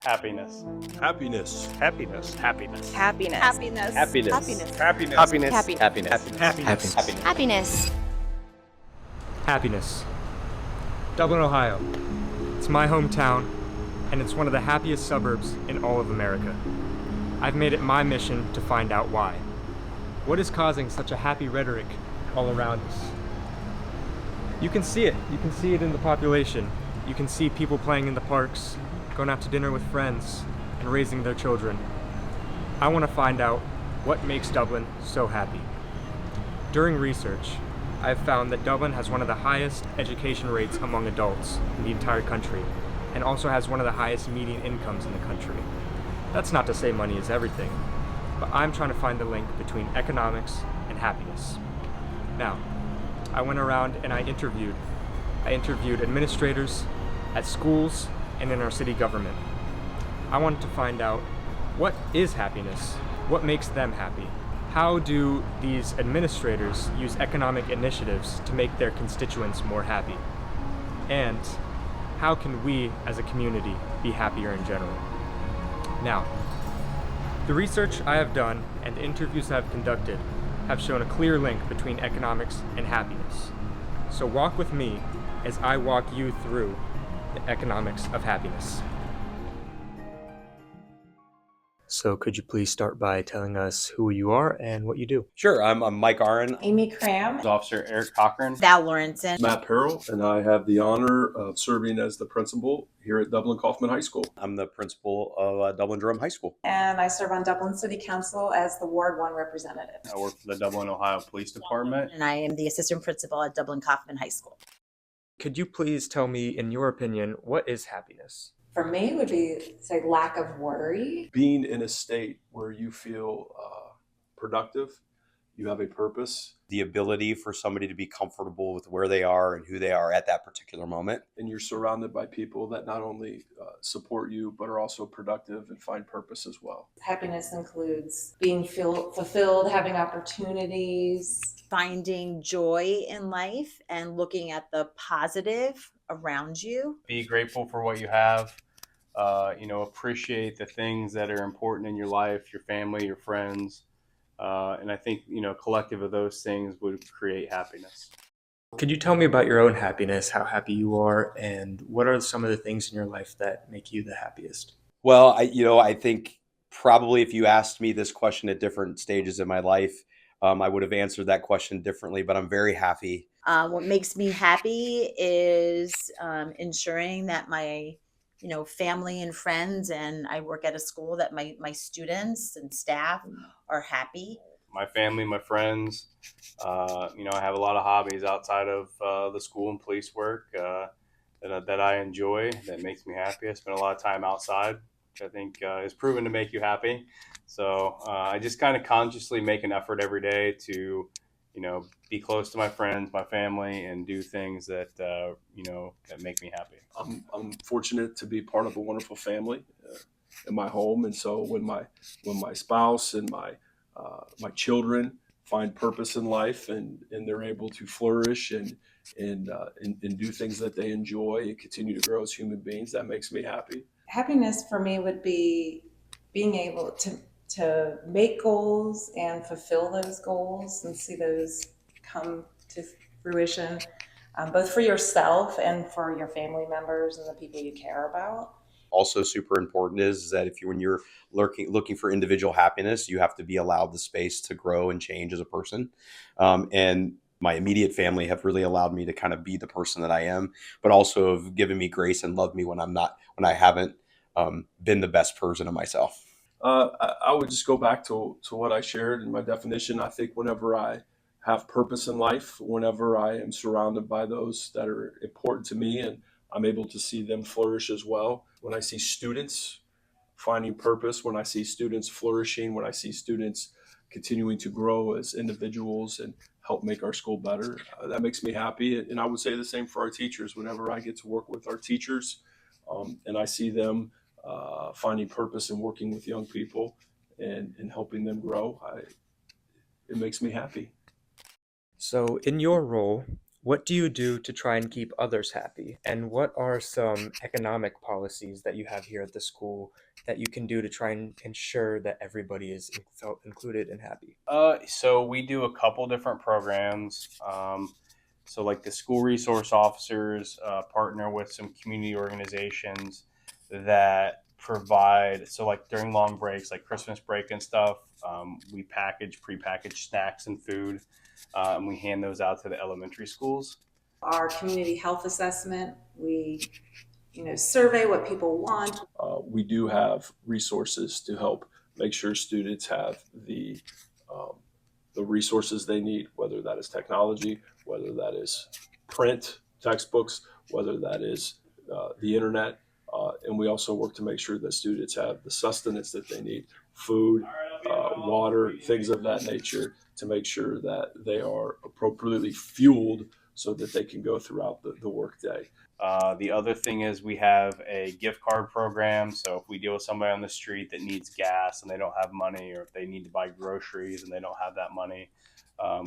Happiness. Happiness. Happiness. Happiness. Happiness. Happiness. Happiness. Happiness. Happiness. Happiness. Happiness. Happiness. Dublin, Ohio. It's my hometown, and it's one of the happiest suburbs in all of America. I've made it my mission to find out why. What is causing such a happy rhetoric all around us? You can see it. You can see it in the population. You can see people playing in the parks, going out to dinner with friends, and raising their children. I want to find out what makes Dublin so happy. During research, I've found that Dublin has one of the highest education rates among adults in the entire country, and also has one of the highest median incomes in the country. That's not to say money is everything, but I'm trying to find the link between economics and happiness. Now, I went around and I interviewed administrators at schools and in our city government. I wanted to find out, what is happiness? What makes them happy? How do these administrators use economic initiatives to make their constituents more happy? And how can we as a community be happier in general? Now, the research I have done and the interviews I have conducted have shown a clear link between economics and happiness. So walk with me as I walk you through the economics of happiness. So could you please start by telling us who you are and what you do? Sure. I'm Mike Aron. Amy Cram. Officer Eric Cochran. Val Lawrenson. Matt Perrell, and I have the honor of serving as the principal here at Dublin Kaufman High School. I'm the principal of Dublin Durham High School. And I serve on Dublin City Council as the Ward 1 representative. I work for the Dublin, Ohio Police Department. And I am the assistant principal at Dublin Kaufman High School. Could you please tell me, in your opinion, what is happiness? For me, would be, say, lack of worry. Being in a state where you feel productive, you have a purpose, The ability for somebody to be comfortable with where they are and who they are at that particular moment. and you're surrounded by people that not only support you, but are also productive and find purpose as well. Happiness includes being fulfilled, having opportunities. Finding joy in life and looking at the positive around you. Be grateful for what you have. Appreciate the things that are important in your life, your family, your friends. And I think, collective of those things would create happiness. Could you tell me about your own happiness, how happy you are, and what are some of the things in your life that make you the happiest? Well, I think probably if you asked me this question at different stages in my life, I would have answered that question differently, but I'm very happy. What makes me happy is ensuring that my family and friends, and I work at a school, that my students and staff are happy. My family, my friends, I have a lot of hobbies outside of the school and police work that I enjoy, that makes me happy. I spend a lot of time outside, which I think is proven to make you happy. So I just kind of consciously make an effort every day to, be close to my friends, my family, and do things that, that make me happy. I'm fortunate to be part of a wonderful family in my home, and so when my spouse and my children find purpose in life and they're able to flourish and do things that they enjoy and continue to grow as human beings, that makes me happy. Happiness for me would be being able to make goals and fulfill those goals and see those come to fruition, both for yourself and for your family members and the people you care about. Also super important is that when you're looking for individual happiness, you have to be allowed the space to grow and change as a person. And my immediate family have really allowed me to kind of be the person that I am, but also have given me grace and loved me when I haven't been the best version of myself. I would just go back to what I shared in my definition. I think whenever I have purpose in life, whenever I am surrounded by those that are important to me and I'm able to see them flourish as well, when I see students finding purpose, when I see students flourishing, when I see students continuing to grow as individuals and help make our school better, that makes me happy. And I would say the same for our teachers. Whenever I get to work with our teachers and I see them finding purpose and working with young people and helping them grow, it makes me happy. So in your role, What do you do to try and keep others happy? And what are some economic policies that you have here at the school that you can do to try and ensure that everybody is felt included and happy? So we do a couple different programs. So like the school resource officers partner with some community organizations that provide. So like during long breaks, like Christmas break and stuff, we package prepackaged snacks and food, and we hand those out to the elementary schools. Our community health assessment, we survey what people want. We do have resources to help make sure students have um, the resources they need, whether that is technology, whether that is print textbooks, whether that is the internet. And we also work to make sure that students have the sustenance that they need, food, water, things of that nature, to make sure that they are appropriately fueled so that they can go throughout the workday. The other thing is we have a gift card program. So if we deal with somebody on the street that needs gas and they don't have money, or if they need to buy groceries and they don't have that money,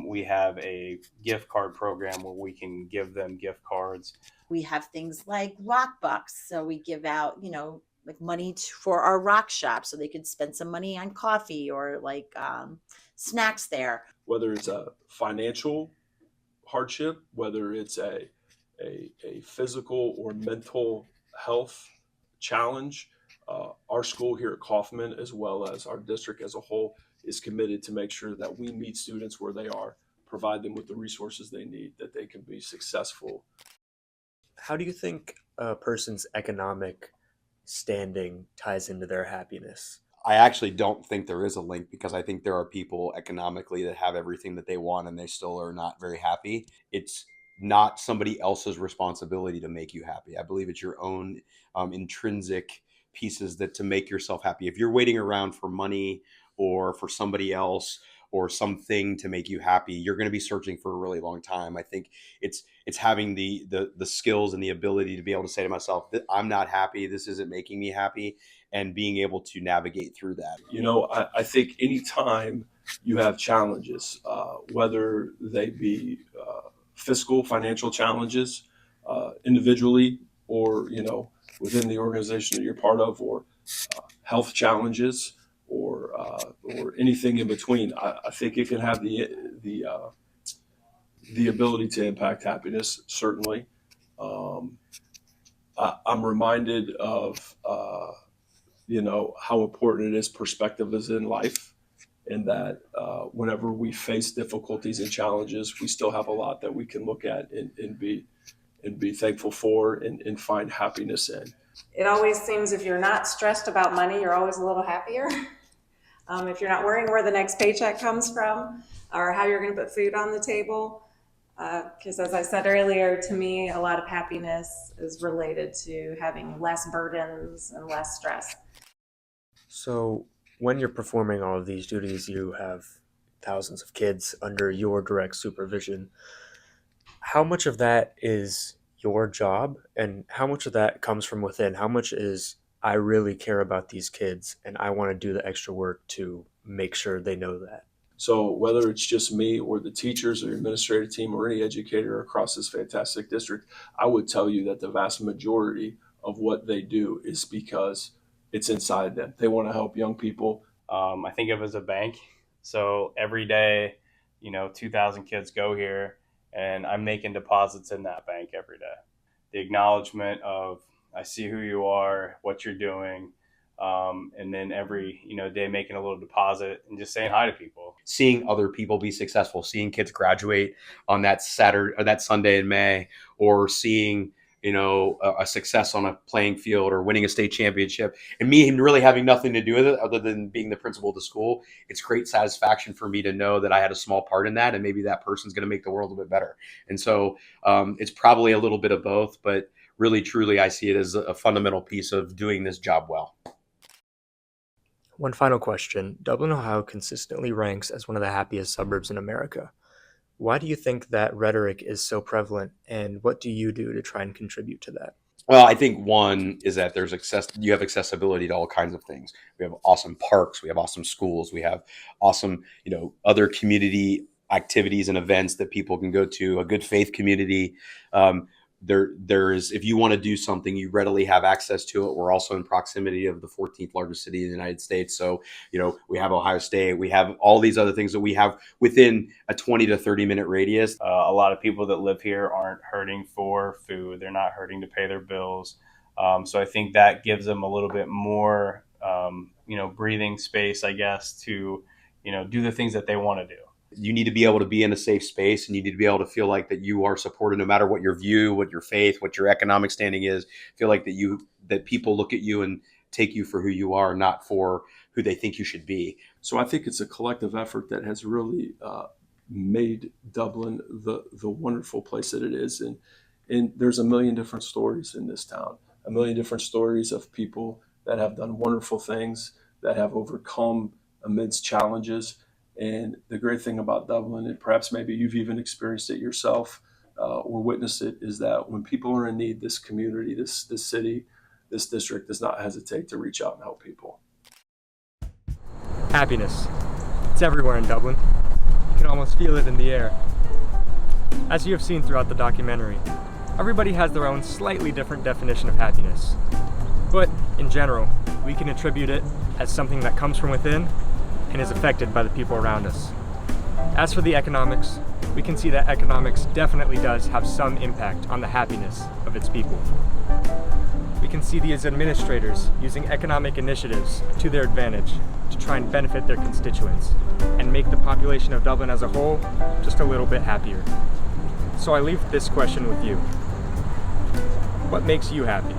we have a gift card program where we can give them gift cards. We have things like rock bucks. So we give out, like money for our rock shop so they could spend some money on coffee or like snacks there. Whether it's a financial hardship, whether it's a physical or mental health challenge, our school here at Kaufman, as well as our district as a whole, is committed to make sure that we meet students where they are, provide them with the resources they need, that they can be successful. How do you think a person's economic standing ties into their happiness? I actually don't think there is a link, because I think there are people economically that have everything that they want and they still are not very happy. It's not somebody else's responsibility to make you happy. I believe it's your own intrinsic pieces that to make yourself happy. If you're waiting around for money or for somebody else or something to make you happy, you're going to be searching for a really long time. I think it's having the skills and the ability to be able to say to myself that I'm not happy, this isn't making me happy, and being able to navigate through that. I think anytime you have challenges, whether they be fiscal, financial challenges, individually, or within the organization that you're part of, or health challenges, or anything in between, I think it can have the ability to impact happiness. Certainly, I'm reminded of how important it is perspective is in life, and that whenever we face difficulties and challenges, we still have a lot that we can look at and be thankful for, and find happiness in. It always seems if you're not stressed about money, you're always a little happier. If you're not worrying where the next paycheck comes from or how you're going to put food on the table. Because as I said earlier, to me, a lot of happiness is related to having less burdens and less stress. So, when you're performing all of these duties, you have thousands of kids under your direct supervision. How much of that is your job, and how much of that comes from within? How much is, I really care about these kids and I want to do the extra work to make sure they know that? So whether it's just me or the teachers or administrative team or any educator across this fantastic district, I would tell you that the vast majority of what they do is because it's inside them. They want to help young people. I think of it as a bank. So every day, 2,000 kids go here, and I'm making deposits in that bank every day. The acknowledgement of, I see who you are, what you're doing, and then every day making a little deposit and just saying hi to people. Seeing other people be successful, seeing kids graduate on that Saturday or that Sunday in May, or seeing a success on a playing field or winning a state championship, and me really having nothing to do with it other than being the principal of the school. It's great satisfaction for me to know that I had a small part in that, and maybe that person's going to make the world a bit better. And so it's probably a little bit of both, but really, truly, I see it as a fundamental piece of doing this job well. One final question. Dublin, Ohio consistently ranks as one of the happiest suburbs in America. Why do you think that rhetoric is so prevalent, and what do you do to try and contribute to that? Well, I think one is that you have accessibility to all kinds of things. We have awesome parks, we have awesome schools, we have awesome, other community activities and events that people can go to, a good faith community. There is, if you want to do something, you readily have access to it. We're also in proximity of the 14th largest city in the United States. So, we have Ohio State, we have all these other things that we have within a 20 to 30-minute radius. A lot of people that live here aren't hurting for food. They're not hurting to pay their bills. So I think that gives them a little bit more, breathing space, I guess, to, do the things that they want to do. You need to be able to be in a safe space, and you need to be able to feel like that you are supported, no matter what your view, what your faith, what your economic standing is. Feel like that people look at you and take you for who you are, not for who they think you should be. So I think it's a collective effort that has really made Dublin the wonderful place that it is. And there's a million different stories in this town, a million different stories of people that have done wonderful things, that have overcome amidst challenges. And the great thing about Dublin, and perhaps maybe you've even experienced it yourself or witnessed it, is that when people are in need, this community, this city, this district does not hesitate to reach out and help people. Happiness. It's everywhere in Dublin. You can almost feel it in the air. As you have seen throughout the documentary, everybody has their own slightly different definition of happiness. But in general, we can attribute it as something that comes from within and is affected by the people around us. As for the economics, we can see that economics definitely does have some impact on the happiness of its people. We can see these administrators using economic initiatives to their advantage to try and benefit their constituents and make the population of Dublin as a whole just a little bit happier. So I leave this question with you. What makes you happy?